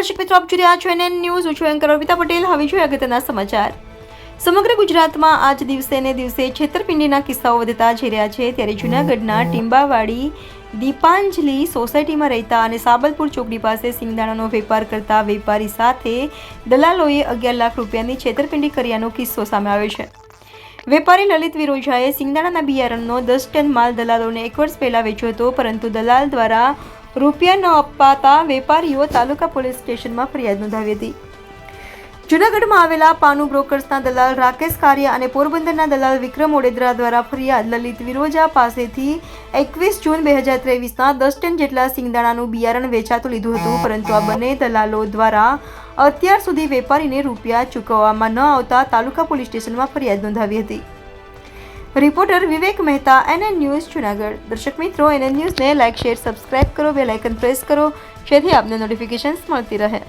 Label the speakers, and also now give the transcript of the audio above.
Speaker 1: દર્શક મિત્રો, આપ જોઈ રહ્યા છો NN ન્યૂઝ. હું છું એન્કર અર્પિતા પટેલ. હવે જોઈએ અગત્યના સમાચાર. સમગ્ર ગુજરાતમાં આજ દિવસે ને દિવસે છેતરપિંડીના કિસ્સાઓ વધતા જઈ રહ્યા છે. ત્યારે જૂનાગઢના ટીંબાવાડી દીપાંજલી સોસાયટીમાં રહેતા અને સાબલપુર ચોકડી પાસે સિંગદાણાનો વેપાર કરતા વેપારી સાથે દલાલોએ 11 લાખ રૂપિયાની છેતરપિંડી કર્યાનો કિસ્સો સામે આવ્યો છે. વેપારી લલિત વિરોજાએ સિંગદાણાના બિયારણનો 10 ટન માલ દલાલોને 1 વર્ષ પહેલા વેચ્યો હતો, પરંતુ દલાલ દ્વારા રૂપિયા ન અપાતા વેપારીઓ તાલુકા પોલીસ સ્ટેશનમાં ફરિયાદ નોંધાવી હતી. જૂનાગઢમાં આવેલા પાનુ બ્રોકર્સના દલાલ રાકેશ કારિયા અને પોરબંદરના દલાલ વિક્રમ ઓડેદરા દ્વારા ફરિયાદ લલિત વિરોજા પાસેથી 21 જૂન 2023ના 10 ટન જેટલા સિંગદાણાનું બિયારણ વેચાતું લીધું હતું, પરંતુ આ બંને દલાલો દ્વારા અત્યાર સુધી વેપારીને રૂપિયા ચૂકવવામાં ન આવતા તાલુકા પોલીસ સ્ટેશનમાં ફરિયાદ નોંધાવી હતી. રિપોર્ટર વિવેક મહેતા, NN ન્યૂઝ, જૂનાગઢ. દર્શક મિત્રો, NN ન્યૂઝને લાઇક, શેર, સબસ્ક્રાઇબ કરો, બેલ આઇકન પ્રેસ કરો, જેથી આપને નોટિફિકેશન્સ મળતી રહે.